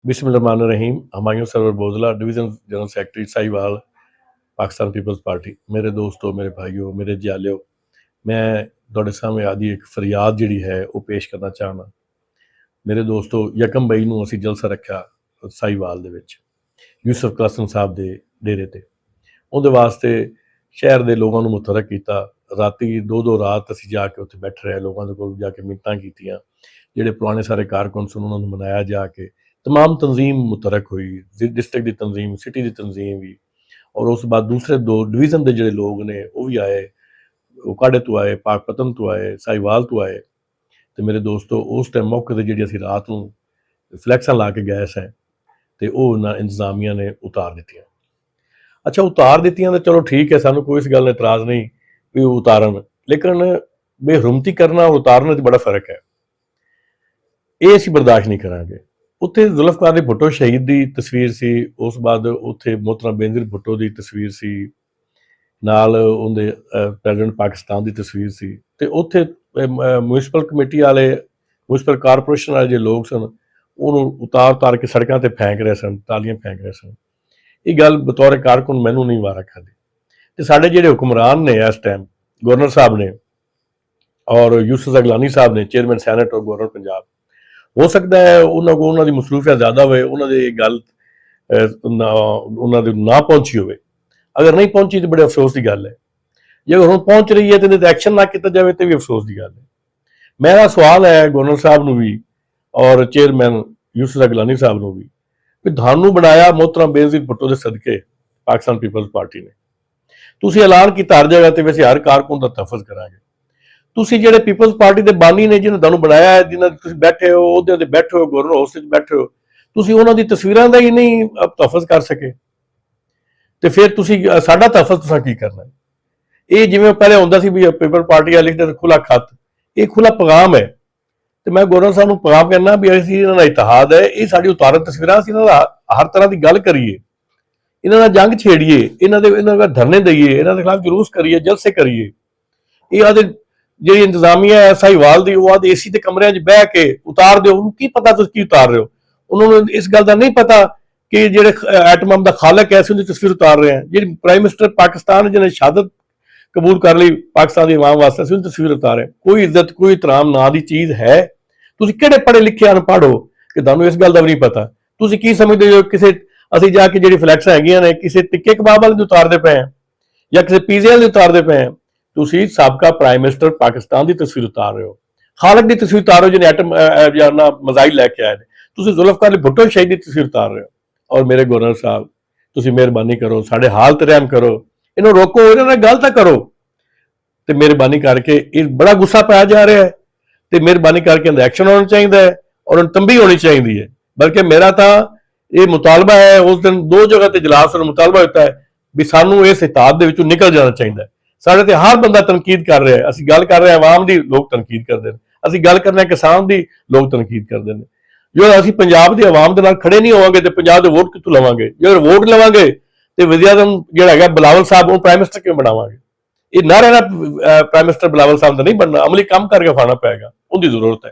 बिस्मिल्लाहिर्रहमानिर्रहीम। Humayun Sarwar Bojla, division general secretary Sahiwal, Pakistan Peoples Party. मेरे दोस्तों, मेरे भाइयों, मेरे जियालिओ, मैं तुहाडे सामने आज एक फरियाद जिहड़ी है वो पेश करना चाहना। मेरे दोस्तों, 1 मई नूं असीं जलसा रखा साहिवाल दे विच यूसुफ कासिम साहब दे डेरे ते। उहदे वास्ते शहर दे लोकां नूं मुतहरक कीता। राती 2-2 रात असीं जाके उत्थे बैठे रहे, लोकां दे कोल जाके मिन्नतां कीतियां। जिहड़े पुराने सारे कारकुन सन उन्हां नूं मनाया जाके, तमाम तंजीम मुतहरक हुई, डिस्ट्रिक्ट की तंजीम, सिटी की तंजीम भी, और उस बाद दूसरे 2 डिवीज़न के जोड़े लोग ने वह भी आए, उकाड़े तो आए, पाकपतन तो आए, साहिवाल तो आए। तो मेरे दोस्तों, उस टाइम मौके पर जी असी रात को फ्लैक्सा ला के गए सैं तो वह इंतजामिया ने उतार दित्तियां। अच्छा, उतार दित्तियां तो चलो ठीक है, सानू कोई इस गल एतराज़ नहीं भी उतारन, लेकिन बेहरमती करना और उतारने से बड़ा फर्क है। ये असीं बर्दाश्त नहीं करांगे। उत्थे जुल्फकार अली भुट्टो शहीद की तस्वीर सी, उस बाद उत्थे मोहतरम बेनज़ीर भुट्टो की तस्वीर सी, नाल उहदे प्रेजिडेंट पाकिस्तान की तस्वीर सी, ते उत्थे म्यूनसिपल कमेटी वाले, म्यूनसिपल कारपोरेशन वाले जो लोग सन उन्होंने उतार उतार के सड़कों पर फेंक रहे सन, तालियां फेंक रहे सन। ये गल बतौर कारकुन मैनू नहीं वारा खाती। तो साढ़े जिहड़े हुक्मरान ने इस टाइम, गवर्नर साहब ने और यूसुफ ज़गलानी साहब ने, चेयरमैन सैनेट और गवर्नर पंजाब, हो सकता है उन्होंने को उन्होंने मसरूफियत ज़्यादा होए, उन्होंने गल उन्होंने ना पहुंची हो। अगर नहीं पहुंची तो बड़े अफसोस की गल है। जे अगर हम पहुंच रही है तो एक्शन ना किया जाए तो भी अफसोस की गल है। मेरा सवाल है गवर्नर साहब को भी और चेयरमैन यूसुफ ज़गलानी साहब को भी थानू बनाया मोहतरम बेनज़ीर भुट्टो के सदके पाकिस्तान पीपल्स पार्टी ने, तुसीं ऐलान किया हर जगह तो वैसे हर कारकुन का तहफ़्फ़ुज़ करांगे। तुसीं जिहड़े पीपल्स पार्टी के बानी ने, जिन्हें तुहानू बनाया है, जिन्हें तुसीं बैठे हो, उहदे ते बैठे हो, गवर्नर हाउस में बैठे हो, तुसीं उन्हां दी तस्वीरां दा ही नहीं तहफ़्फ़ुज़ कर सके तो फिर तुसीं साडा तहफ़्फ़ुज़ तुसां की करना है? ये जिवें पहले हुंदा सी भी पीपल पार्टी वाले लिखदे खुला खत, ये खुला पैगाम है। तो मैं गवर्नर साहब को पैगाम करना भी असीं इन्हां दा इतिहाद है, ये साडी उतारन तस्वीरां, असीं इन्हां दा हर तरह की गल करिए, इन्हां दा जंग छेड़िए, इन्हां दा धरने दईए, इन्हां दे खिलाफ जुलूस करिए, जलसे करिए। ये आदे जी इंतजामिया है साहिवाल की, वो आदि एसी के कमरे बह के उतार दो, उन्होंने की पता तुम की उतार रहे हो। उन्होंने इस गल का नहीं पता कि जो एटम बम का खालक है असं उनकी तस्वीर उतार रहे हैं। जी प्राइम मिनिस्टर पाकिस्तान जिन्हें शहादत कबूल कर ली पाकिस्तान की इमाम वास्ते, असं उनकी तस्वीर उतार रहे। कोई इज्जत कोई एहतराम ना की चीज़ है? तुम किहड़े पढ़े लिखे अनपढ़ हो कि तुहानू इस गल का भी नहीं पता? तुम की समझते हो किसी असीं जाके जी फ्लैक्सां हैगियां ने किसी टिक्के कबाब वाले उतारते पे हैं या किसी पीजे वाले उतारते पे हैं? तुसीं साबका प्राइम मिनिस्टर पाकिस्तान की तस्वीर उतार रहे हो, खालक की तस्वीर उतार रहे हो जिन्हें एटम या मजाइल लैके आए। तुसीं जुल्फकार अली भुट्टो शहीद की तस्वीर उतार रहे हो। और मेरे गवर्नर साहब, तुसीं मेहरबानी करो, साडे हाल ते रहम करो, इन्हों रोको, इन्हों नाल गल तां करो। तो मेहरबानी करके ये बड़ा गुस्सा पाया जा रहा है, तो मेहरबानी करके इनका एक्शन होना चाहिए और तंबी होनी चाहिए है। बल्कि मेरा तो ये मुतालबा है, उस दिन 2 जगह पर इजलास और मुतालबा होता है भी सानू इस हिताब के विचों निकल जाना चाहिए। साढ़े ते हर बंदा तनकीद कर रहा है, असीं गल कर रहे हैं आवाम की, लोग तनकीद करते हैं, असीं गल कर रहे हैं किसान की, लोग तनकीद करते हैं। जो असीं पंजाब की आवाम के नाल खड़े नहीं होवांगे तो पंजाब के वोट कित्थों लवांगे? जो वोट लवांगे तो वज़ीर-ए-आज़म जिहड़ा हैगा बिलावल साहब वो प्राइम मिनिस्टर क्यों बनावांगे? ये ना रहना प्राइम मिनिस्टर बिलावल साहब का नहीं बनना, अमली काम करके खाना पेगा, उनकी जरूरत है।